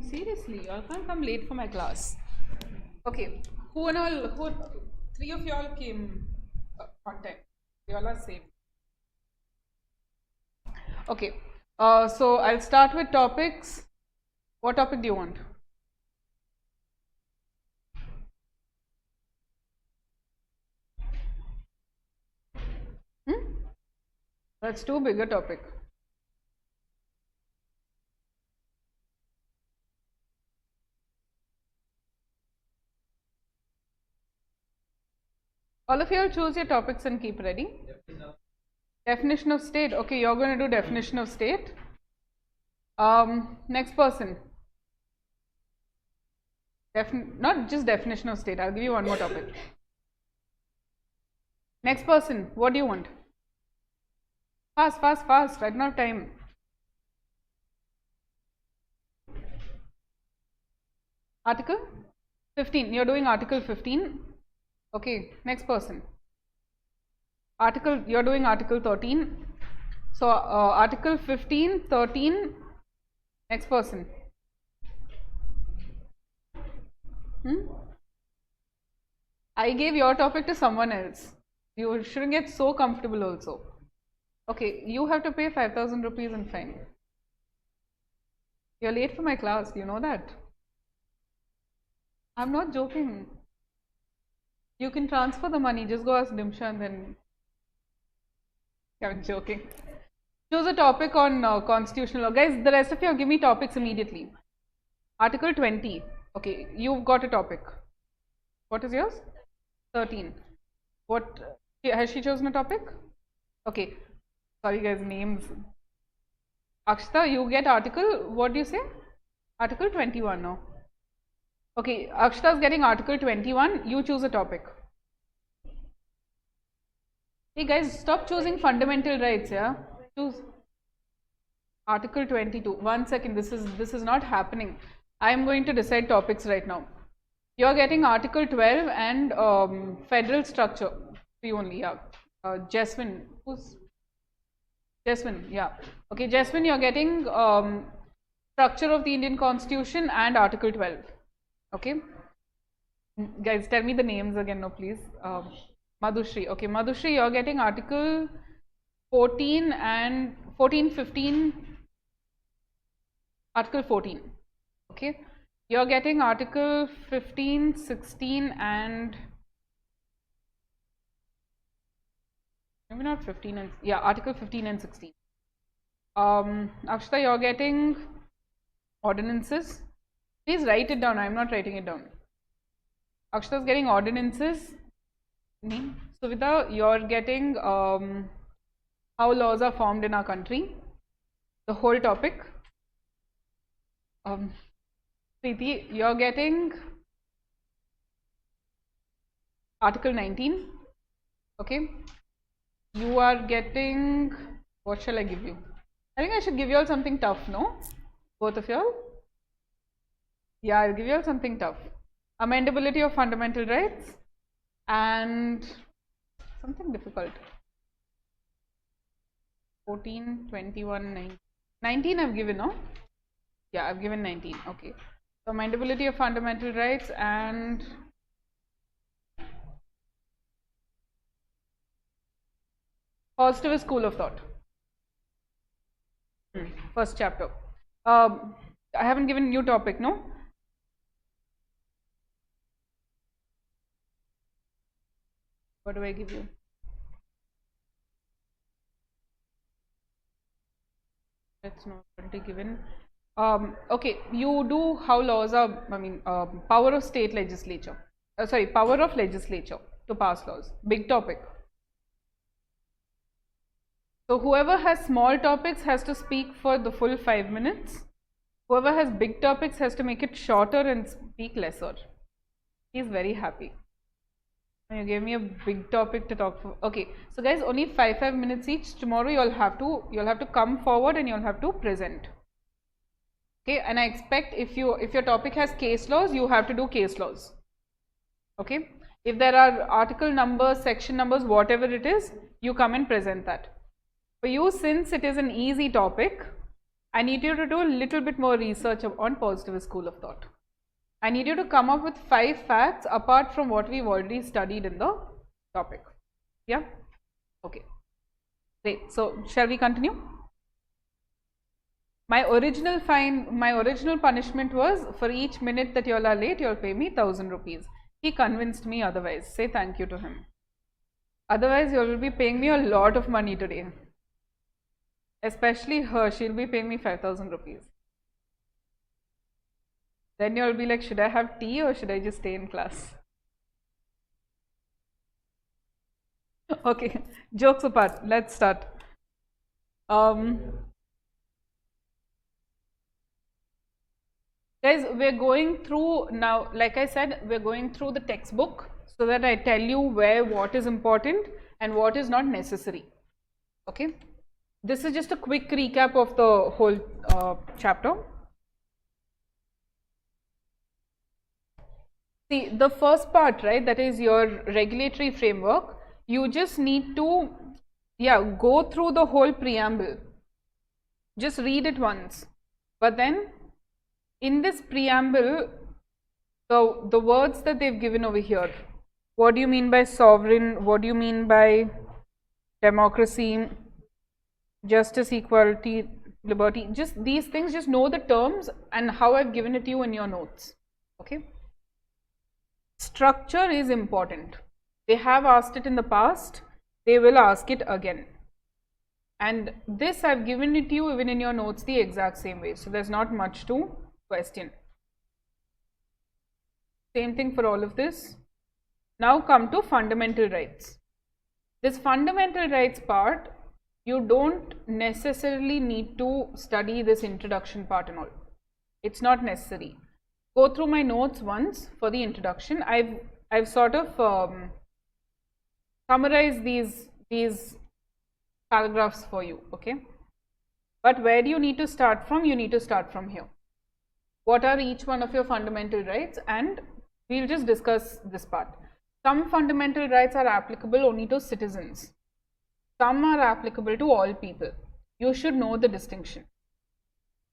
Seriously, y'all can't come late for my class. Okay, who three of y'all came contact. Y'all are same. Okay, so I'll start with topics. What topic do you want? Let's do a bigger topic. All of you will choose your topics and keep ready. Definition of state. Okay, you're going to do definition of state. Next person. Not just definition of state. I'll give you one more topic. Next person. What do you want? Fast, fast, fast. Right now, time. Article 15. You're doing Article 15. Okay, next person. You're doing Article 13. So, Article 15, 13. Next person. I gave your topic to someone else. You shouldn't get so comfortable also. Okay, you have to pay 5,000 rupees in fine. You're late for my class, do you know that? I'm not joking. You can transfer the money, just go ask Dimsha and then... I'm joking. Choose a topic on constitutional law. Guys, the rest of you give me topics immediately. Article 20. Okay, you've got a topic. What is yours? 13. What, has she chosen a topic? Okay, sorry guys, names. Akshita, you get article, what do you say? Article 21 now. Okay, Akshita is getting Article 21. You choose a topic. Hey guys, stop choosing fundamental rights, yeah? Choose Article 22. 1 second, this is not happening. I am going to decide topics right now. You are getting Article 12 and federal structure. Three only, yeah. Jasmine, who's Jasmine? Yeah. Okay, Jasmine, you're getting structure of the Indian Constitution and Article 12. Okay, guys, tell me the names again, no, please. Madhushri. Okay, Madhushri, you're getting Article 14 and 14, 15, Article 14. Okay, you're getting Article 15, 16, and maybe not 15 and yeah, Article 15 and 16. Akshita, you're getting ordinances. Please write it down. I'm not writing it down. Akshita is getting ordinances. Suvita, you're getting how laws are formed in our country. The whole topic. Preeti, you're getting Article 19. Okay. You are getting, what shall I give you? I think I should give you all something tough, no? Both of y'all? Yeah, I'll give you all something tough. Amendability of fundamental rights and something difficult. 14, 21, 19. 19 I've given, no? Yeah, I've given 19. Okay. So, amendability of fundamental rights and positivist school of thought. First chapter. I haven't given new topic, no? What do I give you? That's not already given. Okay, you do how laws are, power of state legislature. Power of legislature to pass laws. Big topic. So whoever has small topics has to speak for the full 5 minutes. Whoever has big topics has to make it shorter and speak lesser. He's very happy. You gave me a big topic to talk for. Okay, so guys, only 5 minutes each. Tomorrow you'll have to come forward and you'll have to present. Okay, and I expect if your topic has case laws, you have to do case laws. Okay, if there are article numbers, section numbers, whatever it is, you come and present that. For you, since it is an easy topic I need you to do a little bit more research on positivist school of thought. I need you to come up with 5 facts apart from what we've already studied in the topic. Yeah? Okay. Great. So, shall we continue? My original punishment was, for each minute that you all are late, you'll pay me 1000 rupees. He convinced me otherwise. Say thank you to him. Otherwise, you will be paying me a lot of money today. Especially her, she'll be paying me 5000 rupees. Then you'll be like, should I have tea or should I just stay in class? Okay, jokes apart, let's start. Guys, we're going through now, like I said, we're going through the textbook so that I tell you what is important and what is not necessary. Okay, this is just a quick recap of the whole chapter. See, the first part, right, that is your regulatory framework, you just need to, go through the whole preamble. Just read it once. But then, in this preamble, the words that they've given over here, what do you mean by sovereign? What do you mean by democracy, justice, equality, liberty? Just these things, just know the terms and how I've given it to you in your notes. Okay? Structure is important. They have asked it in the past, they will ask it again. And this I've given it to you even in your notes the exact same way. So there's not much to question. Same thing for all of this. Now come to fundamental rights. This fundamental rights part, you don't necessarily need to study this introduction part and all. It's not necessary. Go through my notes once for the introduction. I've sort of summarized these paragraphs for you, okay? But where do you need to start from? You need to start from here. What are each one of your fundamental rights? And we'll just discuss this part. Some fundamental rights are applicable only to citizens. Some are applicable to all people. You should know the distinction.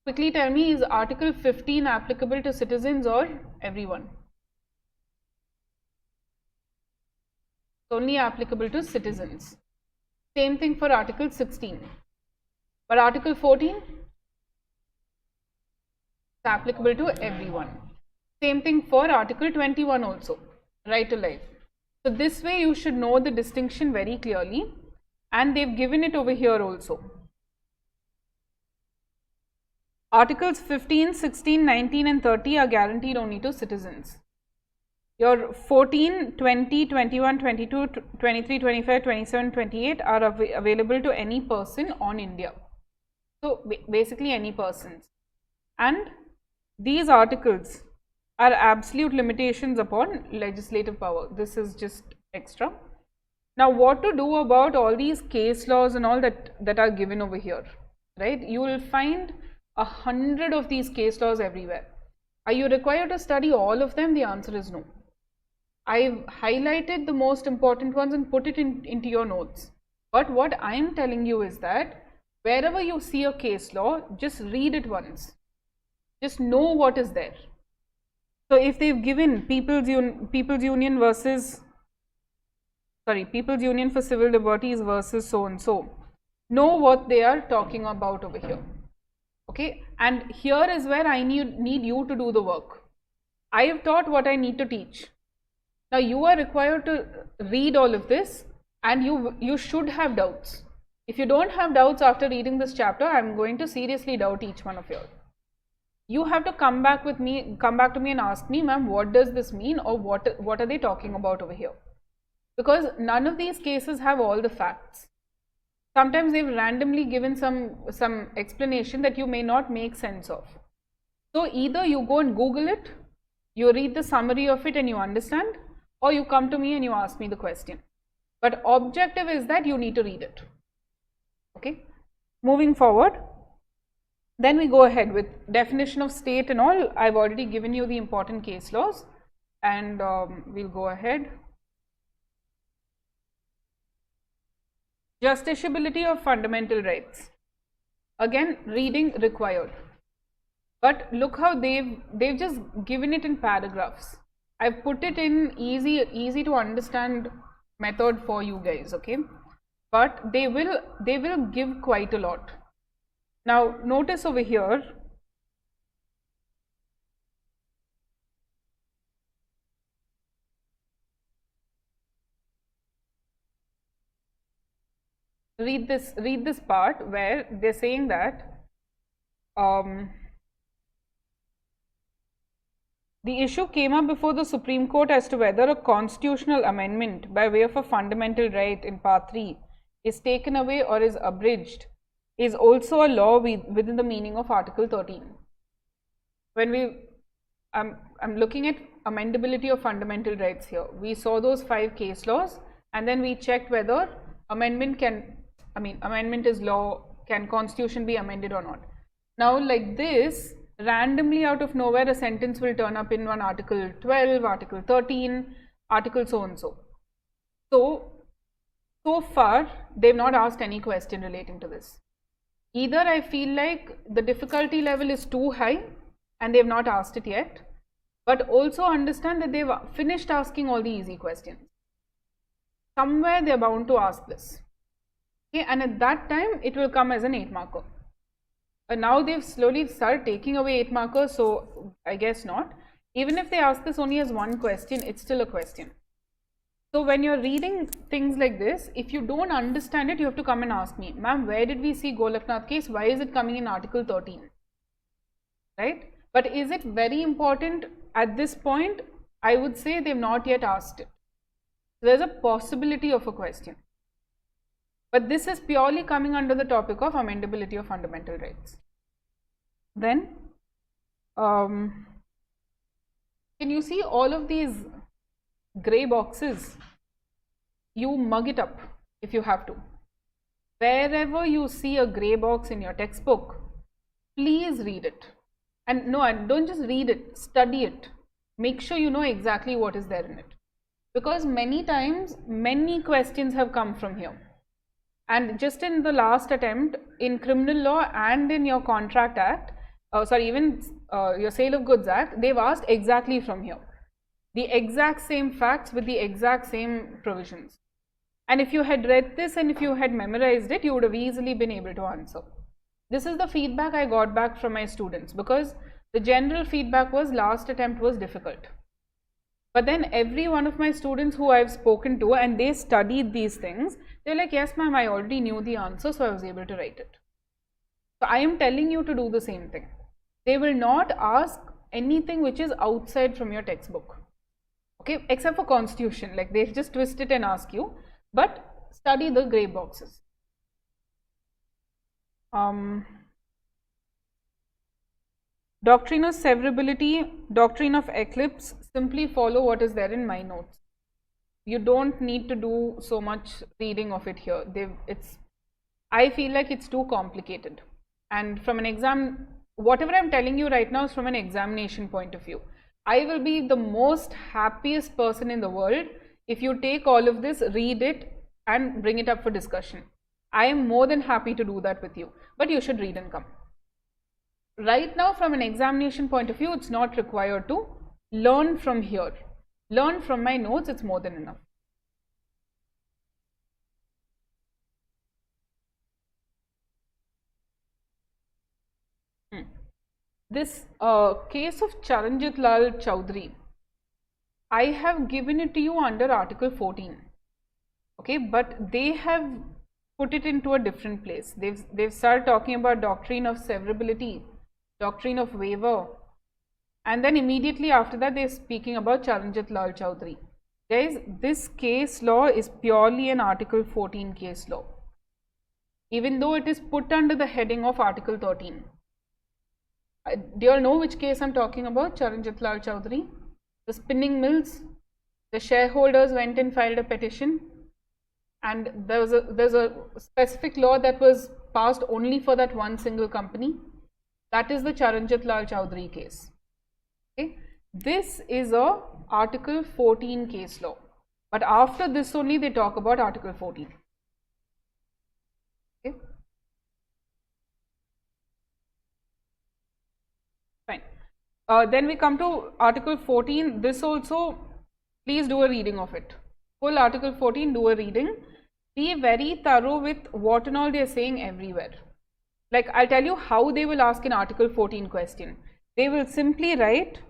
Quickly tell me, is Article 15 applicable to citizens or everyone? It's only applicable to citizens. Same thing for Article 16. But Article 14 is applicable to everyone. Same thing for Article 21 also, right to life. So this way you should know the distinction very clearly, and they've given it over here also. Articles 15, 16, 19 and 30 are guaranteed only to citizens. Your 14, 20, 21, 22, 23, 25, 27, 28 are available to any person on India. So basically any persons. And these articles are absolute limitations upon legislative power. This is just extra. Now what to do about all these case laws and all that are given over here, right? You will find 100 of these case laws everywhere. Are you required to study all of them? The answer is no. I've highlighted the most important ones and put it into your notes. But what I am telling you is that wherever you see a case law, just read it once. Just know what is there. So if they've given People's Union for Civil Liberties versus so and so, know what they are talking about over here. Okay, and here is where I need you to do the work. I have taught what I need to teach. Now you are required to read all of this, and you should have doubts. If you don't have doubts after reading this chapter, I am going to seriously doubt each one of you. You have to come back to me and ask me, ma'am, what does this mean, or what are they talking about over here? Because none of these cases have all the facts. Sometimes they've randomly given some explanation that you may not make sense of. So either you go and Google it, you read the summary of it and you understand, or you come to me and you ask me the question. But objective is that you need to read it. Okay. Moving forward, then we go ahead with definition of state and all. I've already given you the important case laws, and we'll go ahead. Justiciability of fundamental rights. Again, reading required. But look how they've just given it in paragraphs. I've put it in easy to understand method for you guys, okay? But they will give quite a lot. Now notice over here, read this part where they're saying that the issue came up before the Supreme Court as to whether a constitutional amendment by way of a fundamental right in Part 3 is taken away or is abridged is also a law within the meaning of Article 13. When I'm looking at amendability of fundamental rights here. We saw those 5 case laws and then we checked whether amendment is law, can constitution be amended or not. Now like this, randomly out of nowhere a sentence will turn up in one Article 12, Article 13, Article so and so. So far they've not asked any question relating to this. Either I feel like the difficulty level is too high and they've not asked it yet, but also understand that they've finished asking all the easy questions. Somewhere they're bound to ask this. Okay, and at that time it will come as an 8 marker. Now they've slowly started taking away 8 markers, so I guess not. Even if they ask this only as one question, it's still a question. So when you're reading things like this, if you don't understand it, you have to come and ask me, ma'am, where did we see Golaknath case? Why is it coming in Article 13? Right? But is it very important at this point? I would say they've not yet asked it. There's a possibility of a question. But this is purely coming under the topic of amendability of fundamental rights. Then, can you see all of these gray boxes? You mug it up if you have to. Wherever you see a gray box in your textbook, please read it. And no, don't just read it, study it. Make sure you know exactly what is there in it. Because many times, many questions have come from here. And just in the last attempt, in criminal law and in your contract act, even your sale of goods act, they've asked exactly from here. The exact same facts with the exact same provisions. And if you had read this and if you had memorized it, you would have easily been able to answer. This is the feedback I got back from my students, because the general feedback was last attempt was difficult. But then every one of my students who I've spoken to and they studied these things, they're like, yes ma'am, I already knew the answer, so I was able to write it. So I am telling you to do the same thing. They will not ask anything which is outside from your textbook. Okay, except for constitution, like they just twist it and ask you, but study the gray boxes. Doctrine of severability, doctrine of eclipse, simply follow what is there in my notes. You don't need to do so much reading of it here. I feel like it's too complicated. And from an exam, whatever I'm telling you right now is from an examination point of view. I will be the most happiest person in the world if you take all of this, read it and bring it up for discussion. I am more than happy to do that with you, but you should read and come. Right now, from an examination point of view, it's not required to learn from here. Learn from my notes, it's more than enough. This case of Charanjit Lal Chowdhury, I have given it to you under Article 14. Okay, but they have put it into a different place. They've started talking about doctrine of severability, doctrine of waiver, and then immediately after that they're speaking about Charanjit Lal Chowdhury. Guys, this case law is purely an Article 14 case law, even though it is put under the heading of Article 13. Do you all know which case I'm talking about? Charanjit Lal Chowdhury. The spinning mills, the shareholders went and filed a petition, and there's a specific law that was passed only for that one single company. That is the Charanjit Lal Chowdhury case. Okay, this is a Article 14 case law, but after this only they talk about Article 14. Okay. Then we come to Article 14. This also, please do a reading of it. Full Article 14, do a reading. Be very thorough with what and all they are saying everywhere. Like, I'll tell you how they will ask in Article 14 question. They will simply write,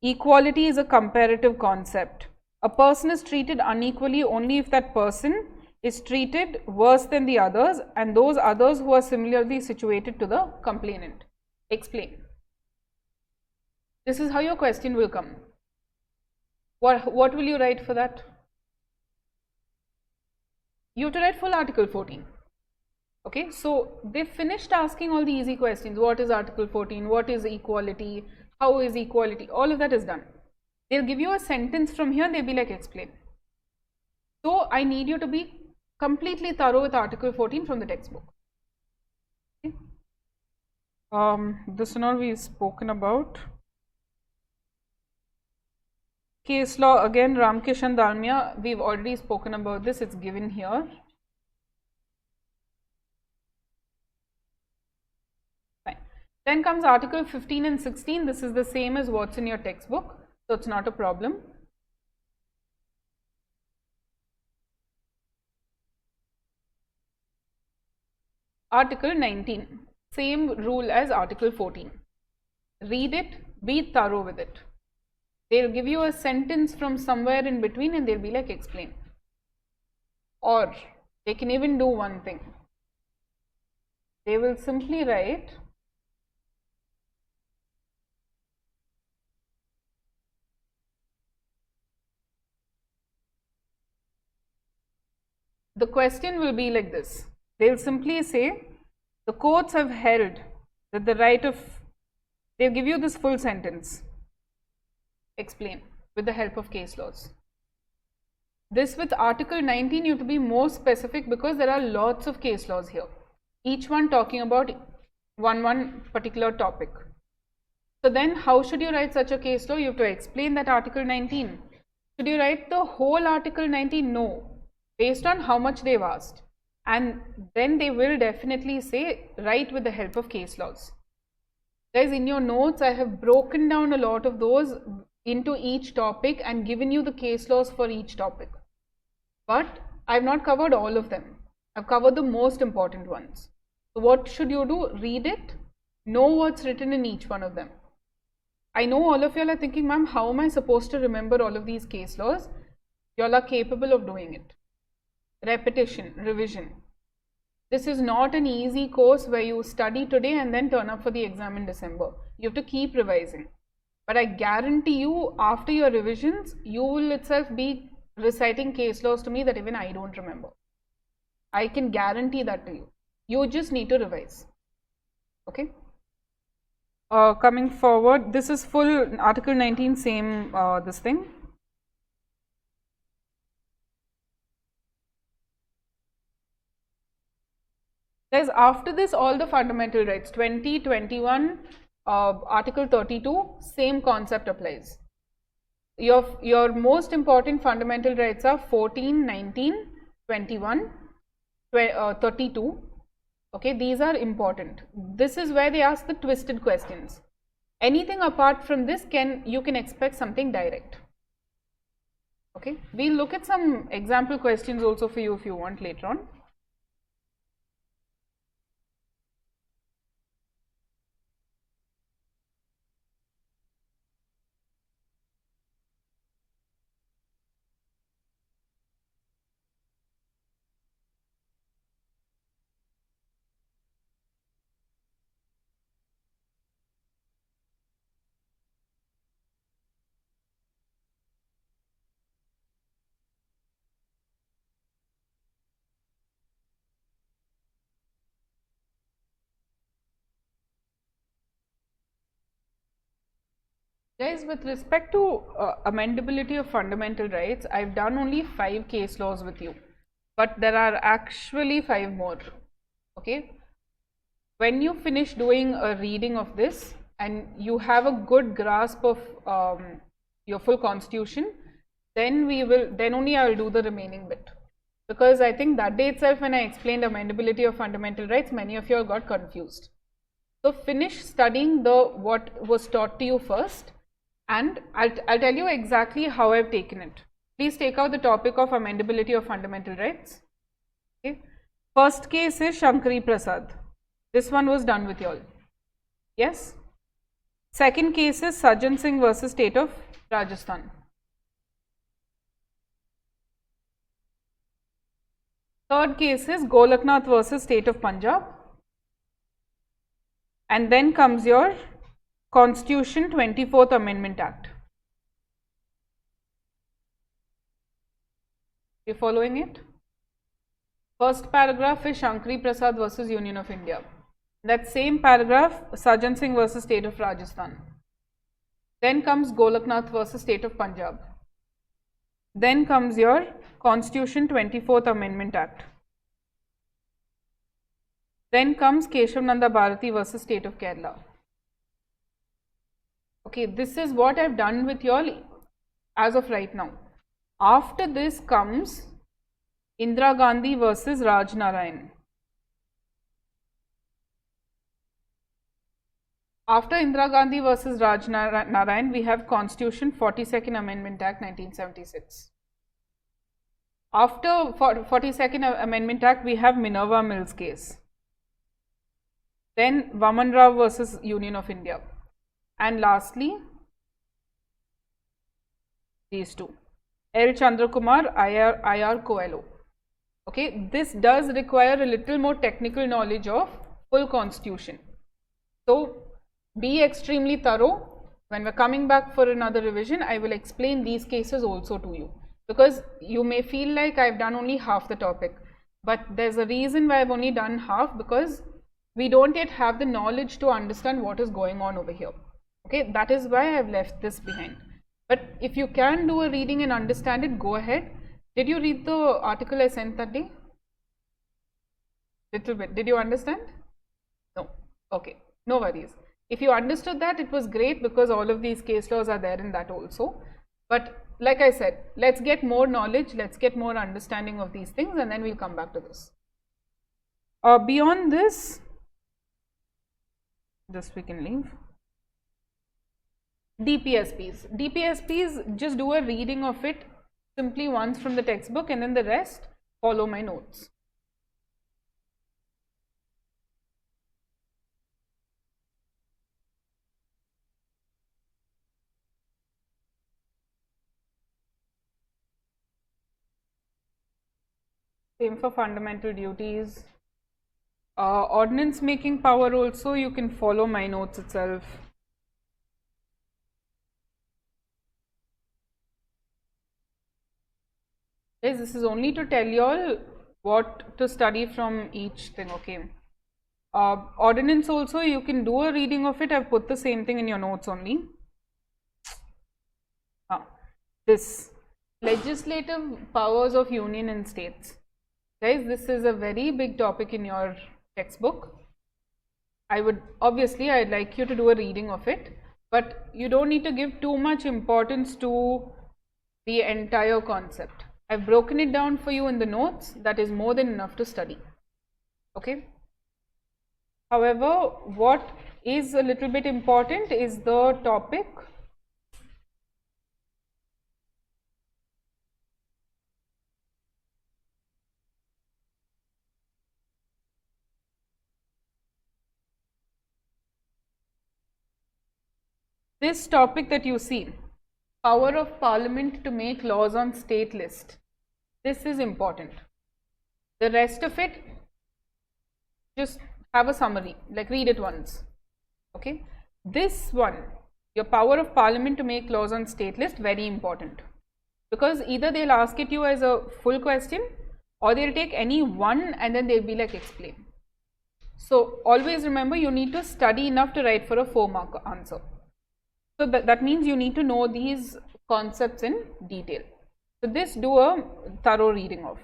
equality is a comparative concept. A person is treated unequally only if that person is treated worse than the others and those others who are similarly situated to the complainant. Explain. This is how your question will come. What will you write for that? You have to write full Article 14. Okay, so they finished asking all the easy questions. What is Article 14? What is equality? How is equality? All of that is done. They'll give you a sentence from here, they'll be like, explain. So I need you to be completely thorough with Article 14 from the textbook. Okay. This one we've spoken about. Case law, again, Ramkishan Dalmia, we've already spoken about this, it's given here. Fine. Then comes Article 15 and 16, this is the same as what's in your textbook, so it's not a problem. Article 19, same rule as Article 14. Read it, be thorough with it. They'll give you a sentence from somewhere in between and they'll be like, explain. Or they can even do one thing. They will simply write, the question will be like this. They'll simply say, the courts have held that the right of, they'll give you this full sentence. Explain with the help of case laws. This with Article 19, you have to be more specific because there are lots of case laws here. Each one talking about one particular topic. So then how should you write such a case law? You have to explain that Article 19. Should you write the whole Article 19? No. Based on how much they've asked. And then they will definitely say, write with the help of case laws. Guys, in your notes, I have broken down a lot of those into each topic and given you the case laws for each topic. But I've not covered all of them. I've covered the most important ones. So what should you do? Read it, know what's written in each one of them. I know all of you are thinking, ma'am, how am I supposed to remember all of these case laws? You all are capable of doing it. Repetition, revision. This is not an easy course where you study today and then turn up for the exam in December. You have to keep revising. But I guarantee you, after your revisions, you will itself be reciting case laws to me that even I don't remember. I can guarantee that to you. You just need to revise. Okay? Coming forward, this is full Article 19, same this thing. Guys, after this, all the fundamental rights, 20, 21, Article 32, same concept applies. Your most important fundamental rights are 14, 19, 21, 32. Okay, these are important. This is where they ask the twisted questions. Anything apart from this, you can expect something direct. Okay, we'll look at some example questions also for you if you want later on. Guys, with respect to amendability of fundamental rights, I've done only 5 case laws with you, but there are actually 5 more. Okay, when you finish doing a reading of this and you have a good grasp of your full constitution, then only I will do the remaining bit, because I think that day itself when I explained amendability of fundamental rights, many of you all got confused. So finish studying the what was taught to you first, and I'll tell you exactly how I've taken it. Please take out the topic of amendability of fundamental rights. Okay. First case is Shankari Prasad. This one was done with you all. Yes. Second case is Sajjan Singh versus State of Rajasthan. Third case is Golaknath versus State of Punjab. And then comes your Constitution 24th Amendment Act. You following it? First paragraph is Shankari Prasad versus Union of India. That same paragraph, Sajjan Singh versus State of Rajasthan. Then comes Golaknath versus State of Punjab. Then comes your Constitution 24th Amendment Act. Then comes Keshav Nanda Bharati versus State of Kerala. Okay, this is what I've done with you all as of right now. After this comes Indira Gandhi versus Raj Narayan. After Indira Gandhi versus Raj Narayan, we have Constitution 42nd Amendment Act 1976. After 42nd Amendment Act, we have Minerva Mills case. Then Vaman Rao versus Union of India. And lastly, these two, L. Chandrakumar, I.R. Coelho. Okay, this does require a little more technical knowledge of full constitution. So, be extremely thorough. When we're coming back for another revision, I will explain these cases also to you. Because you may feel like I've done only half the topic. But there's a reason why I've only done half, because we don't yet have the knowledge to understand what is going on over here. Okay, that is why I've left this behind. But if you can do a reading and understand it, go ahead. Did you read the article I sent that day? Little bit. Did you understand? No. Okay, no worries. If you understood that, it was great, because all of these case laws are there in that also. But like I said, let's get more knowledge, let's get more understanding of these things, and then we'll come back to this. Beyond this we can leave. DPSPs. DPSPs, just do a reading of it simply once from the textbook, and then the rest follow my notes. Same for fundamental duties. Ordinance making power also, you can follow my notes itself. Yes, this is only to tell you all what to study from each thing, okay. Ordinance also, you can do a reading of it. I've put the same thing in your notes only. This legislative powers of union and states. Guys, this is a very big topic in your textbook. I'd like you to do a reading of it, but you don't need to give too much importance to the entire concept. I've broken it down for you in the notes. That is more than enough to study. Okay. However, what is a little bit important is the topic this topic that you see, power of parliament to make laws on state list. This is important. The rest of it, just have a summary, like read it once. Okay. This one, your power of parliament to make laws on state list, very important. Because either they'll ask it you as a full question, or they'll take any one and then they'll be like explain. So always remember, you need to study enough to write for a 4-mark answer. So that means you need to know these concepts in detail. So this, do a thorough reading of.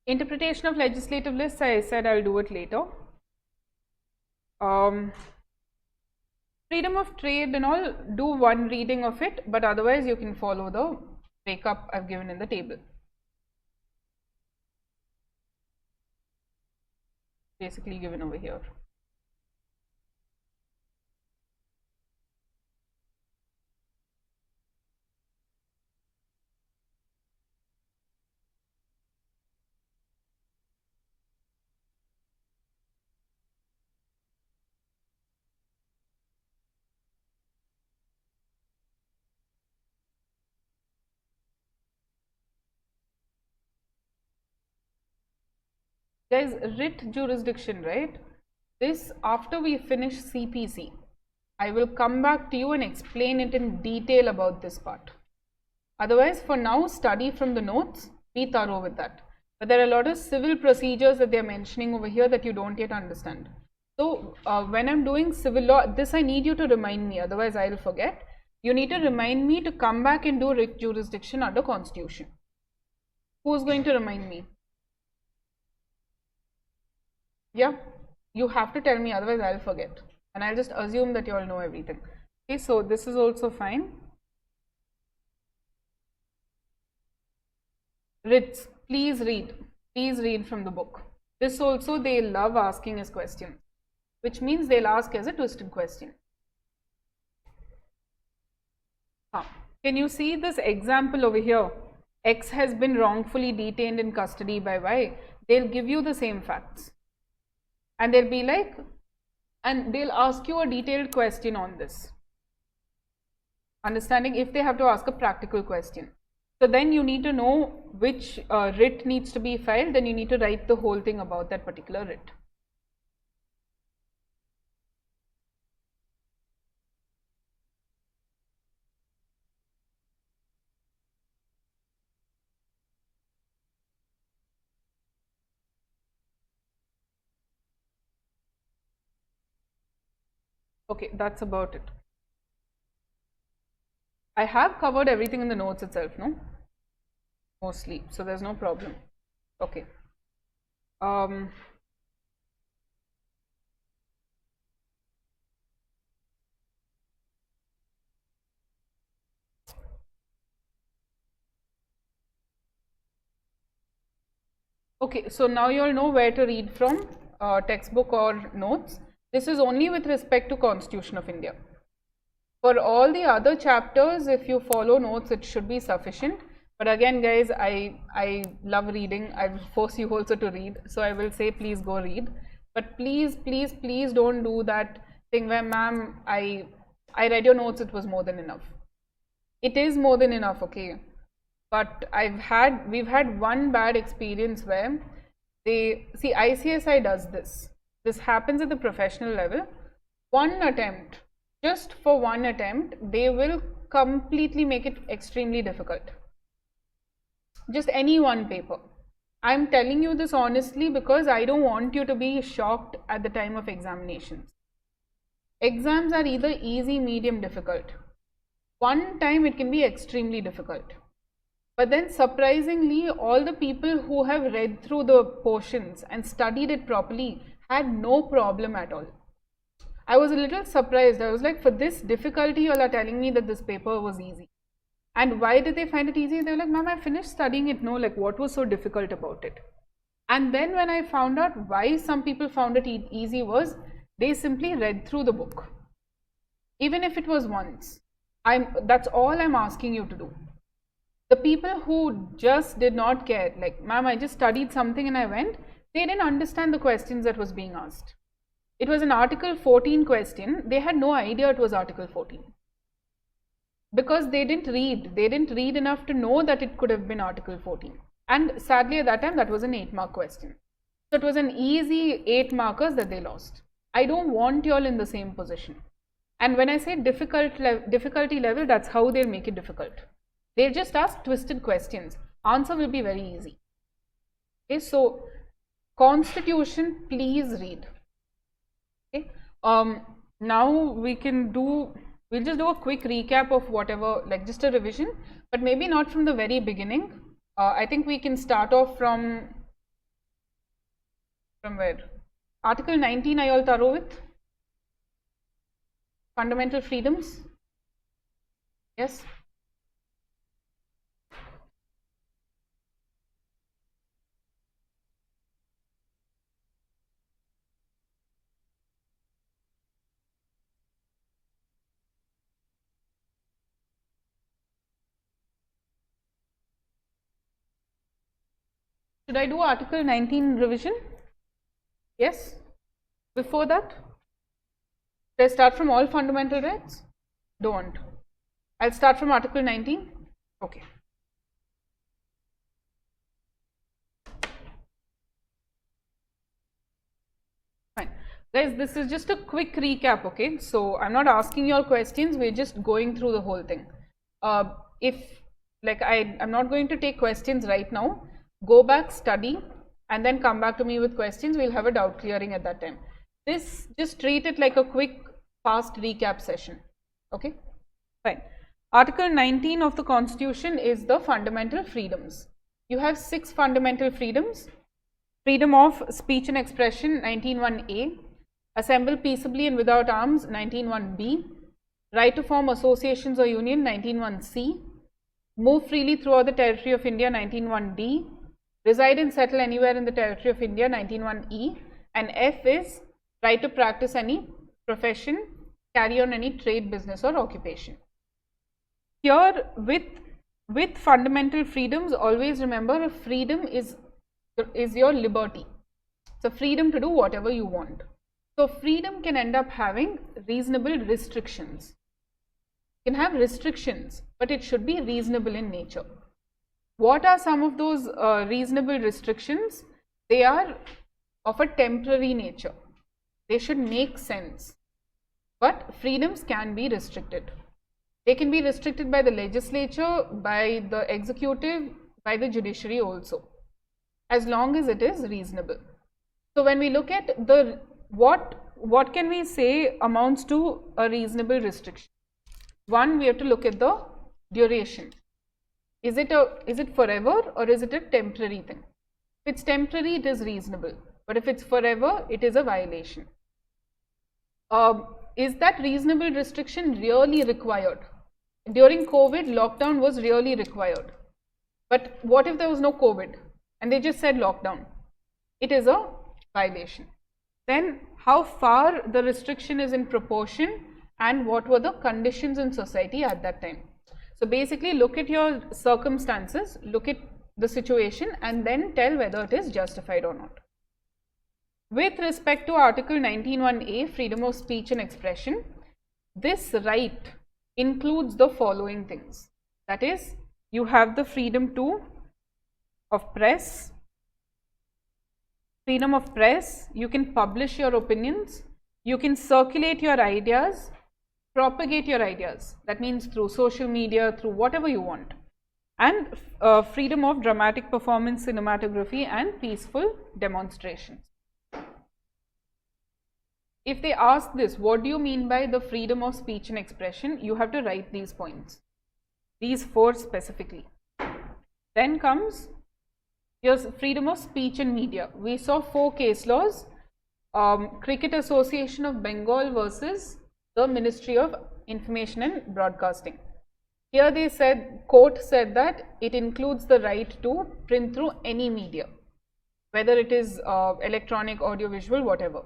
Interpretation of legislative lists, I said I'll do it later. Freedom of trade and all, do one reading of it, but otherwise you can follow the breakup I've given in the table. basically given over here. Guys, writ jurisdiction, right? This, after we finish CPC, I will come back to you and explain it in detail about this part. Otherwise, for now, study from the notes, be thorough with that. But there are a lot of civil procedures that they're mentioning over here that you don't yet understand. So, when I'm doing civil law, this I need you to remind me, otherwise I'll forget. You need to remind me to come back and do writ jurisdiction under Constitution. Who's going to remind me? Yeah, you have to tell me, otherwise I'll forget. And I'll just assume that you all know everything. Okay, so this is also fine. Writs, please read from the book. This also they love asking as questions, which means they'll ask as a twisted question. Can you see this example over here? X has been wrongfully detained in custody by Y. They'll give you the same facts. And they'll be like, and they'll ask you a detailed question on this. Understanding if they have to ask a practical question. So then you need to know which writ needs to be filed, then you need to write the whole thing about that particular writ. Okay, that's about it. I have covered everything in the notes itself, no? Mostly, so there's no problem. Okay. Okay, so now you all know where to read from, textbook or notes. This is only with respect to Constitution of India. For all the other chapters, if you follow notes, it should be sufficient. But again, guys, I love reading. I will force you also to read. So I will say, please go read. But please, please, please don't do that thing where, ma'am, I read your notes, it was more than enough. It is more than enough, okay? But we've had one bad experience where ICSI does this. This happens at the professional level. One attempt, just for one attempt, they will completely make it extremely difficult. Just any one paper. I'm telling you this honestly because I don't want you to be shocked at the time of examinations. Exams are either easy, medium, difficult. One time it can be extremely difficult. But then surprisingly, all the people who have read through the portions and studied it properly had no problem at all. I was a little surprised. I was like, for this difficulty, you all are telling me that this paper was easy. And why did they find it easy? They were like, ma'am, I finished studying it. No, like what was so difficult about it? And then when I found out why some people found it easy was, they simply read through the book. Even if it was once. That's all I'm asking you to do. The people who just did not care, like, ma'am, I just studied something and I went, they didn't understand the questions that was being asked. It was an Article 14 question. They had no idea it was Article 14. Because they didn't read enough to know that it could have been Article 14. And sadly at that time, that was an 8-mark question. So it was an easy 8 markers that they lost. I don't want you all in the same position. And when I say difficulty level, that's how they'll make it difficult. They'll just ask twisted questions. Answer will be very easy. Okay, so Constitution, please read. Okay. Now we'll just do a quick recap of whatever, like just a revision, but maybe not from the very beginning. I think we can start off from where? Article 19, I all thorough with? Fundamental freedoms? Yes? Should I do Article 19 revision? Yes. Before that, should I start from all fundamental rights? Don't. I'll start from Article 19. Okay. Fine. Guys, this is just a quick recap, okay? So I'm not asking your questions, we're just going through the whole thing. I'm not going to take questions right now. Go back, study, and then come back to me with questions. We'll have a doubt clearing at that time. This, just treat it like a quick, fast recap session. Okay? Fine. Article 19 of the Constitution is the fundamental freedoms. You have 6 fundamental freedoms. Freedom of speech and expression, 19(1)(a). Assemble peaceably and without arms, 19(1)(b). Right to form associations or union, 19(1)(c). Move freely throughout the territory of India, 19(1)(d). Reside and settle anywhere in the territory of India, 19(1)(e). And F is right to practice any profession, carry on any trade, business or occupation. Here with fundamental freedoms, always remember a freedom is your liberty. So freedom to do whatever you want. So freedom can end up having reasonable restrictions. You can have restrictions, but it should be reasonable in nature. What are some of those reasonable restrictions? They are of a temporary nature. They should make sense. But freedoms can be restricted. They can be restricted by the legislature, by the executive, by the judiciary also, as long as it is reasonable. So when we look at the what can we say amounts to a reasonable restriction? One, we have to look at the duration. Is it forever or is it a temporary thing? If it's temporary, it is reasonable, but if it's forever, it is a violation. Is that reasonable restriction really required? During COVID, lockdown was really required. But what if there was no COVID and they just said lockdown? It is a violation. Then how far the restriction is in proportion and what were the conditions in society at that time. So basically look at your circumstances, look at the situation and then tell whether it is justified or not. With respect to Article 19(1)(a), freedom of speech and expression, this right includes the following things. That is, you have the freedom of press. Freedom of press, you can publish your opinions, you can circulate your ideas, propagate your ideas. That means through social media, through whatever you want. And freedom of dramatic performance, cinematography and peaceful demonstrations. If they ask this, what do you mean by the freedom of speech and expression? You have to write these points, these 4 specifically. Then comes your freedom of speech and media. We saw 4 case laws, Cricket Association of Bengal versus the Ministry of Information and Broadcasting. Here they said, court said that it includes the right to print through any media, whether it is electronic, audiovisual, whatever.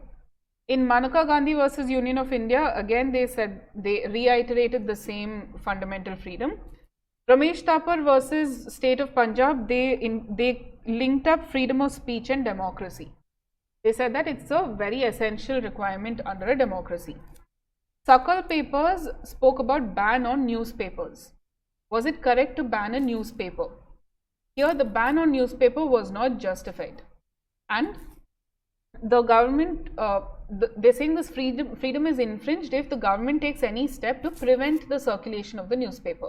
In Maneka Gandhi versus Union of India, again they said, they reiterated the same fundamental freedom. Ramesh Thapar versus State of Punjab, they linked up freedom of speech and democracy. They said that it's a very essential requirement under a democracy. Sakal papers spoke about ban on newspapers. Was it correct to ban a newspaper? Here the ban on newspaper was not justified. And the government, they're saying this freedom is infringed if the government takes any step to prevent the circulation of the newspaper.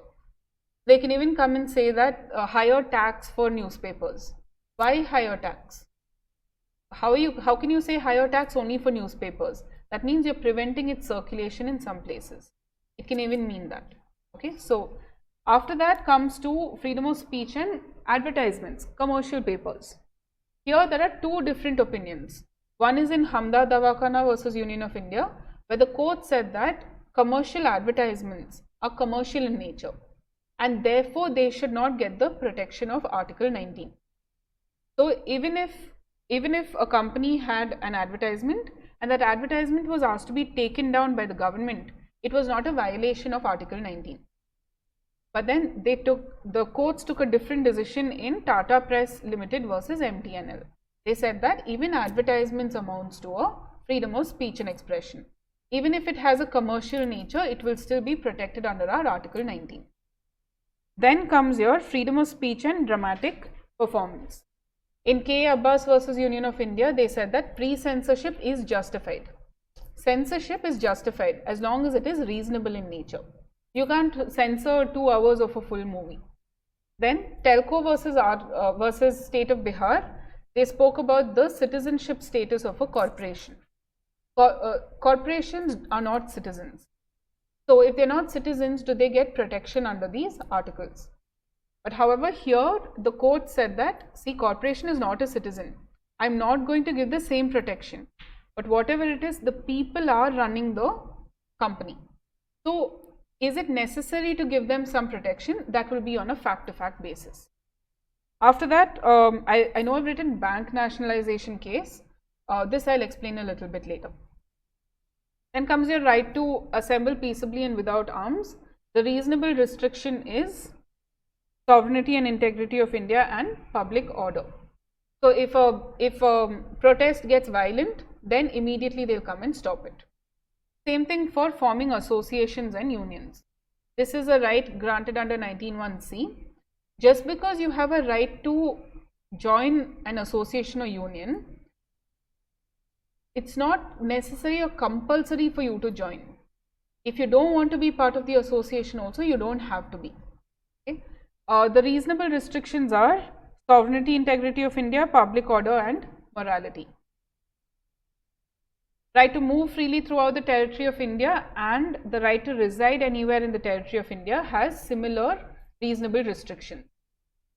They can even come and say that higher tax for newspapers. Why higher tax? How can you say higher tax only for newspapers? That means you're preventing its circulation in some places. It can even mean that. Okay, so after that comes to freedom of speech and advertisements, commercial papers. Here there are 2 different opinions. One is in Hamda Dawakana versus Union of India, where the court said that commercial advertisements are commercial in nature and therefore they should not get the protection of Article 19. So even if a company had an advertisement and that advertisement was asked to be taken down by the government, it was not a violation of Article 19. But then the courts took a different decision in Tata Press Limited versus MTNL. They said that even advertisements amounts to a freedom of speech and expression. Even if it has a commercial nature, it will still be protected under our Article 19. Then comes your freedom of speech and dramatic performance. In K. Abbas versus Union of India, they said that pre-censorship is justified. Censorship is justified as long as it is reasonable in nature. You can't censor 2 hours of a full movie. Then Telco versus State of Bihar, they spoke about the citizenship status of a corporation. Corporations are not citizens. So if they're not citizens, do they get protection under these articles? But however, here the court said that, see, corporation is not a citizen. I'm not going to give the same protection. But whatever it is, the people are running the company. So is it necessary to give them some protection? That will be on a fact-to-fact basis. After that, I know I've written bank nationalization case. This I'll explain a little bit later. Then comes your right to assemble peaceably and without arms. The reasonable restriction is sovereignty and integrity of India and public order. So if a protest gets violent, then immediately they'll come and stop it. Same thing for forming associations and unions. This is a right granted under 19(1)(c). Just because you have a right to join an association or union, it's not necessary or compulsory for you to join. If you don't want to be part of the association also, you don't have to be. Okay? The reasonable restrictions are sovereignty, integrity of India, public order and morality. Right to move freely throughout the territory of India and the right to reside anywhere in the territory of India has similar reasonable restrictions.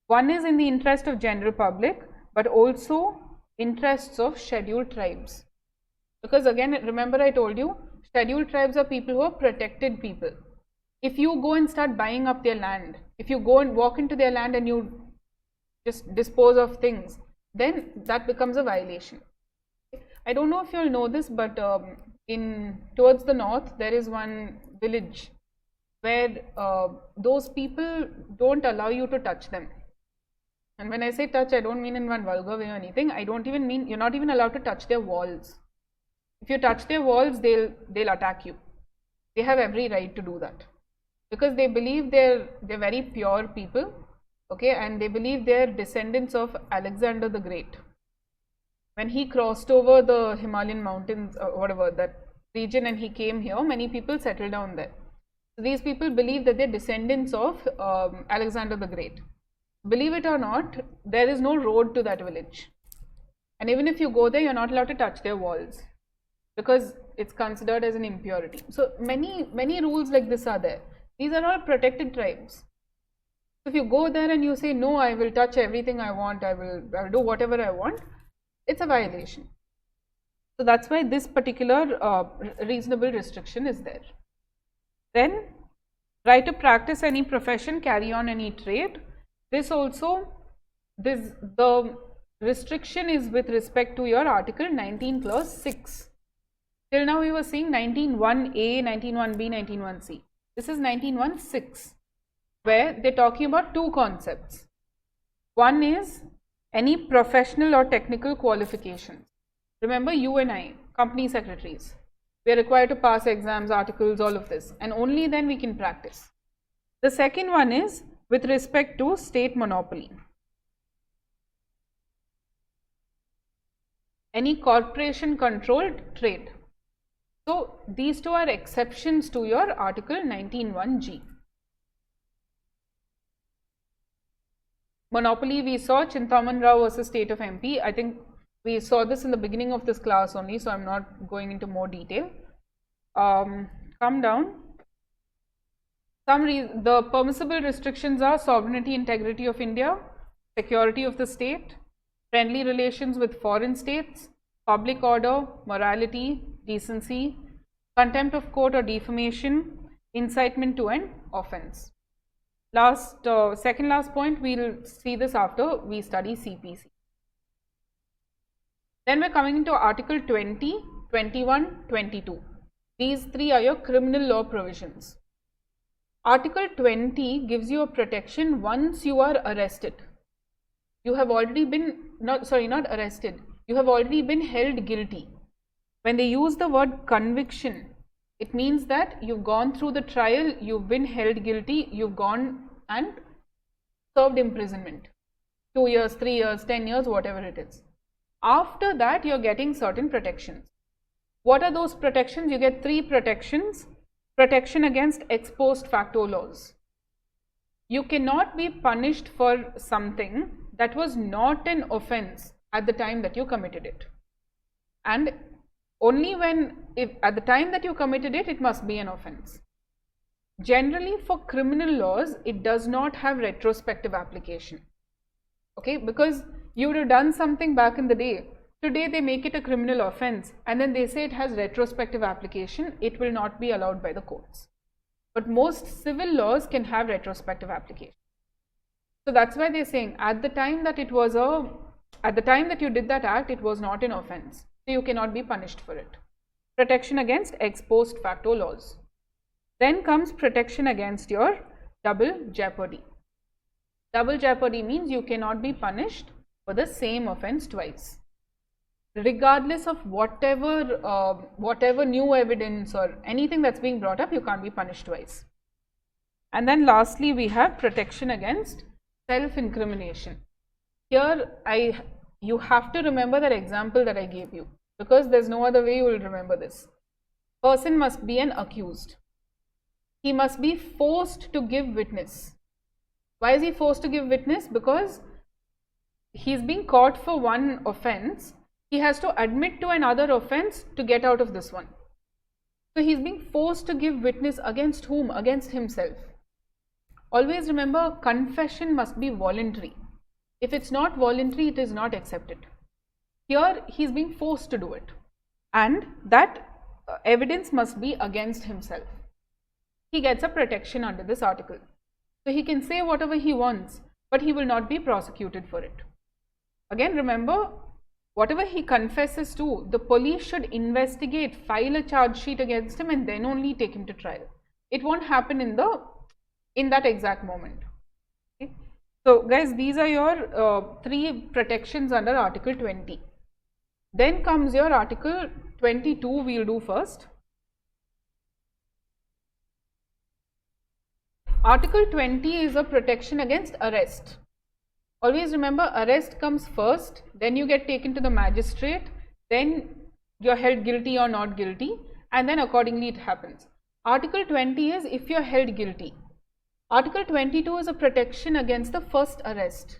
One is in the interest of general public, but also interests of scheduled tribes. Because again, remember I told you, scheduled tribes are people who are protected people. If you go and start buying up their land, if you go and walk into their land and you just dispose of things, then that becomes a violation. I don't know if you all know this, but towards the north, there is one village where those people don't allow you to touch them. And when I say touch, I don't mean in one vulgar way or anything. I don't even mean, you're not even allowed to touch their walls. If you touch their walls, they'll attack you. They have every right to do that. Because they believe they're very pure people, okay, and they believe they're descendants of Alexander the Great. When he crossed over the Himalayan mountains or whatever, that region, and he came here, many people settled down there. So these people believe that they're descendants of Alexander the Great. Believe it or not, there is no road to that village. And even if you go there, you're not allowed to touch their walls because it's considered as an impurity. So many rules like this are there. These are all protected tribes. If you go there and you say, no, I will touch everything I want, I will do whatever I want, it's a violation. So that's why this particular reasonable restriction is there. Then, right to practice any profession, carry on any trade. This also, the restriction is with respect to your Article 19 Clause 6. Till now we were seeing 19(1)(a), 19(1)(b), 19(1)(c). This is 19(1)(6), where they're talking about two concepts. One is any professional or technical qualifications. Remember, you and I, company secretaries, we are required to pass exams, articles, all of this, and only then we can practice. The second one is with respect to state monopoly. Any corporation controlled trade. So these two are exceptions to your Article 19(1)(g). Monopoly, we saw Chintaman Rao versus State of MP. I think we saw this in the beginning of this class only, so I'm not going into more detail. Come down. The permissible restrictions are sovereignty, integrity of India, security of the state, friendly relations with foreign states, public order, morality, decency, contempt of court or defamation, incitement to an offense. Second last point, we'll see this after we study CPC. Then we're coming into Article 20, 21, 22. These three are your criminal law provisions. Article 20 gives you a protection once you are arrested. You have already been, not arrested, you have already been held guilty. When they use the word conviction, it means that you've gone through the trial, you've been held guilty, you've gone and served imprisonment. 2 years, 3 years, 10 years, whatever it is. After that, you're getting certain protections. What are those protections? You get 3 protections. Protection against ex post facto laws. You cannot be punished for something that was not an offense at the time that you committed it. And only if at the time that you committed it, it must be an offense. Generally, for criminal laws, it does not have retrospective application. Okay, because you would have done something back in the day. Today they make it a criminal offense and then they say it has retrospective application. It will not be allowed by the courts. But most civil laws can have retrospective application. So that's why they're saying at the time that you did that act, it was not an offense. So you cannot be punished for it. Protection against ex post facto laws. Then comes protection against your double jeopardy. Double jeopardy means you cannot be punished for the same offense twice. Regardless of whatever new evidence or anything that's being brought up, you can't be punished twice. And then lastly, we have protection against self-incrimination. Here, you have to remember that example that I gave you, because there's no other way you will remember this. Person must be an accused. He must be forced to give witness. Why is he forced to give witness? Because he's being caught for one offense. He has to admit to another offense to get out of this one. So he's being forced to give witness against whom? Against himself. Always remember, confession must be voluntary. If it's not voluntary, it is not accepted. Here, he's being forced to do it. And that evidence must be against himself. He gets a protection under this article. So he can say whatever he wants, but he will not be prosecuted for it. Again, remember, whatever he confesses to, the police should investigate, file a charge sheet against him, and then only take him to trial. It won't happen in that exact moment. Okay? So guys, these are your 3 protections under Article 20. Then comes your Article 22, we'll do first. Article 20 is a protection against arrest. Always remember, arrest comes first, then you get taken to the magistrate, then you're held guilty or not guilty, and then accordingly it happens. Article 20 is if you're held guilty. Article 22 is a protection against the first arrest.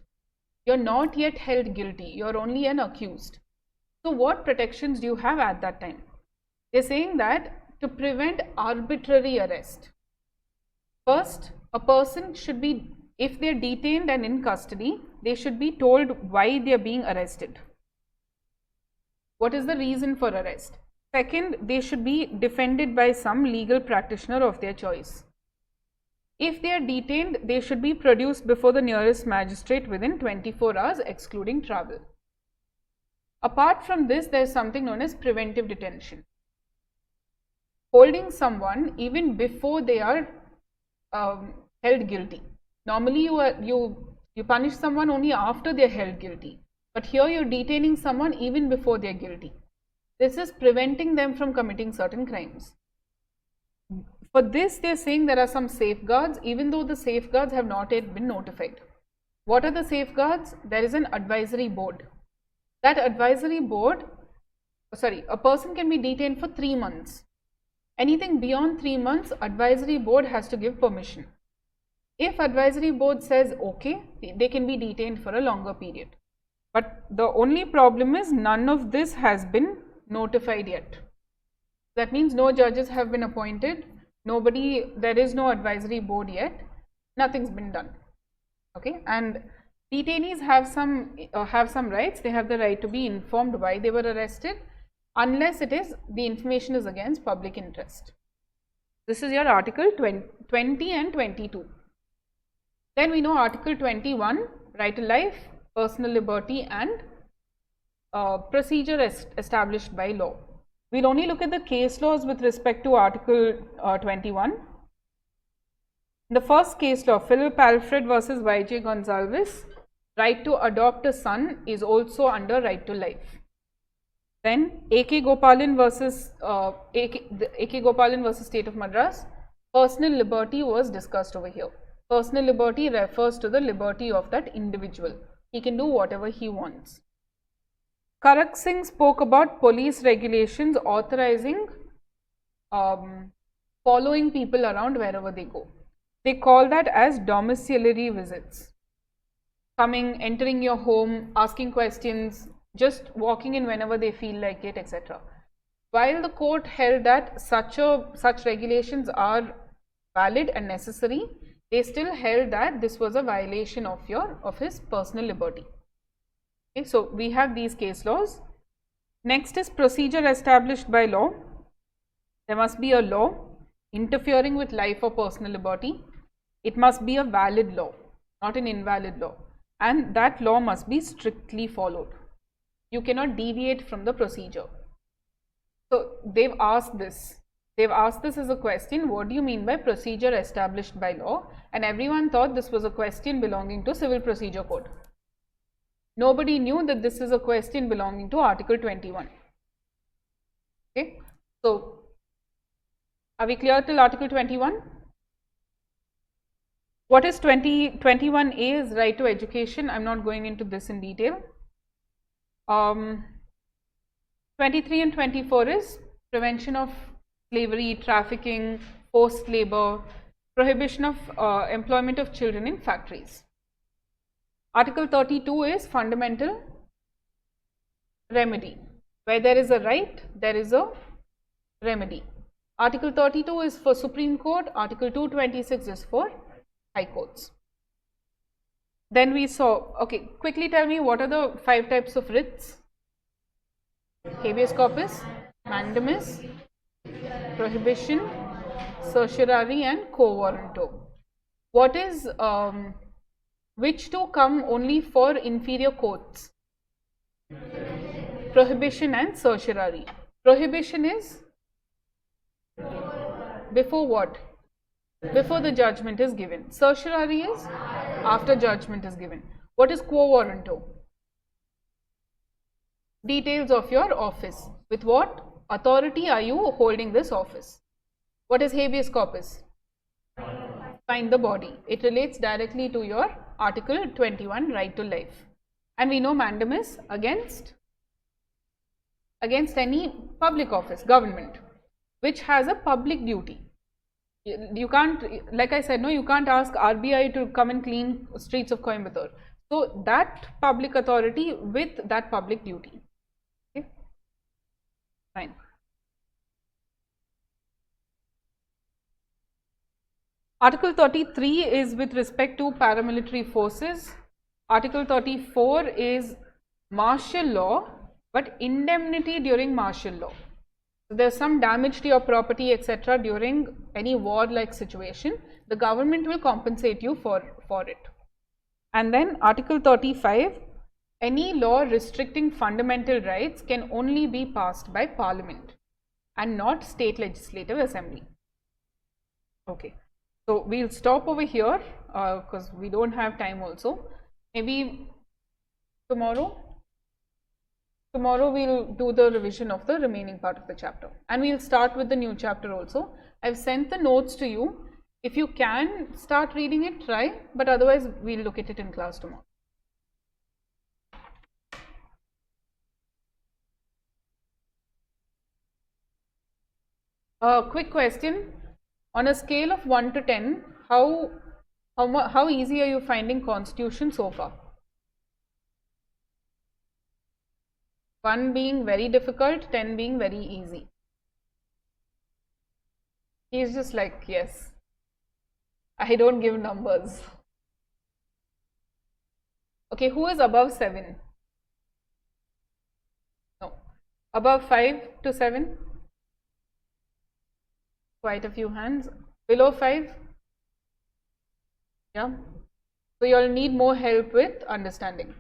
You're not yet held guilty, you're only an accused. So what protections do you have at that time? They're saying that to prevent arbitrary arrest. First, a person should be, if they're detained and in custody, they should be told why they're being arrested. What is the reason for arrest? Second, they should be defended by some legal practitioner of their choice. If they are detained, they should be produced before the nearest magistrate within 24 hours, excluding travel. Apart from this, there is something known as preventive detention. Holding someone even before they are held guilty. Normally, you punish someone only after they are held guilty. But here you are detaining someone even before they are guilty. This is preventing them from committing certain crimes. For this, they are saying there are some safeguards, even though the safeguards have not yet been notified. What are the safeguards? There is an advisory board. That advisory board, a person can be detained for 3 months. Anything beyond 3 months, advisory board has to give permission. If advisory board says okay, they can be detained for a longer period. But the only problem is none of this has been notified yet. That means no judges have been appointed. There is no advisory board yet. Nothing's been done. Okay, and detainees have some rights. They have the right to be informed why they were arrested, unless the information is against public interest. This is your Article 20 and 22. Then we know Article 21, right to life, personal liberty, and procedure established by law. We'll only look at the case laws with respect to Article 21. In the first case law, Philip Alfred versus Y.J. Gonsalves, right to adopt a son is also under right to life. Then A.K. Gopalan versus A.K. Gopalan versus State of Madras, personal liberty was discussed over here. Personal liberty refers to the liberty of that individual. He can do whatever he wants. Karak Singh spoke about police regulations authorizing following people around wherever they go. They call that as domiciliary visits. Coming, entering your home, asking questions, just walking in whenever they feel like it, etc. While the court held that such regulations are valid and necessary, they still held that this was a violation of his personal liberty. Okay, so we have these case laws. Next is procedure established by law. There must be a law interfering with life or personal liberty. It must be a valid law, not an invalid law, and that law must be strictly followed. You cannot deviate from the procedure. So they've asked this. They've asked this as a question, what do you mean by procedure established by law? And everyone thought this was a question belonging to Civil Procedure Code. Nobody knew that this is a question belonging to Article 21. Okay, so are we clear till Article 21? What is 21A is right to education. I'm not going into this in detail. 23 and 24 is prevention of slavery, trafficking, forced labor, prohibition of employment of children in factories. Article 32 is fundamental remedy. Where there is a right, there is a remedy. Article 32 is for Supreme Court, Article 226 is for High Courts. Then we saw, okay, quickly tell me what are the 5 types of writs? Habeas corpus, mandamus, prohibition, certiorari and quo warranto. What is, which two come only for inferior courts? Prohibition and certiorari. Prohibition is before what? Before the judgment is given. Certiorari is after judgment is given. What is quo warranto? Details of your office. With what authority are you holding this office? What is habeas corpus? Find the body. It relates directly to your Article 21 right to life. And we know mandamus against any public office, government, which has a public duty. You can't, like I said, no, you can't ask RBI to come and clean streets of Coimbatore. So that public authority with that public duty. Okay, fine. Article 33 is with respect to paramilitary forces. Article 34 is martial law, but indemnity during martial law. So there's some damage to your property, etc. during any war-like situation. The government will compensate you for it. And then Article 35, any law restricting fundamental rights can only be passed by Parliament and not State Legislative Assembly. Okay, so we'll stop over here because we don't have time also. Maybe tomorrow we'll do the revision of the remaining part of the chapter, and we'll start with the new chapter also. I've sent the notes to you. If you can start reading it, try, but otherwise we'll look at it in class tomorrow. Quick question, on a scale of 1 to 10, how easy are you finding Constitution so far? 1 being very difficult, 10 being very easy. He's just like, yes, I don't give numbers. Okay, who is above 7? No. Above 5 to 7? Quite a few hands. Below 5? Yeah. So you all need more help with understanding.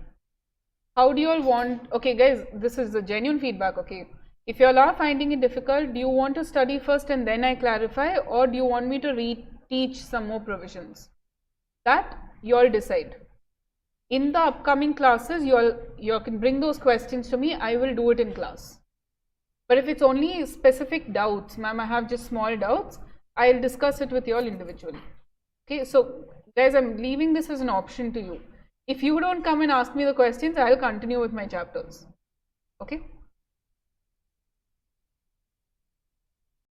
How do you all want, okay guys, this is the genuine feedback, okay. If you all are finding it difficult, do you want to study first and then I clarify, or do you want me to teach some more provisions. That you all decide. In the upcoming classes, you can bring those questions to me. I will do it in class. But if it's only specific doubts, ma'am, I have just small doubts, I'll discuss it with you all individually. Okay, so guys, I'm leaving this as an option to you. If you don't come and ask me the questions, I'll continue with my chapters. Okay.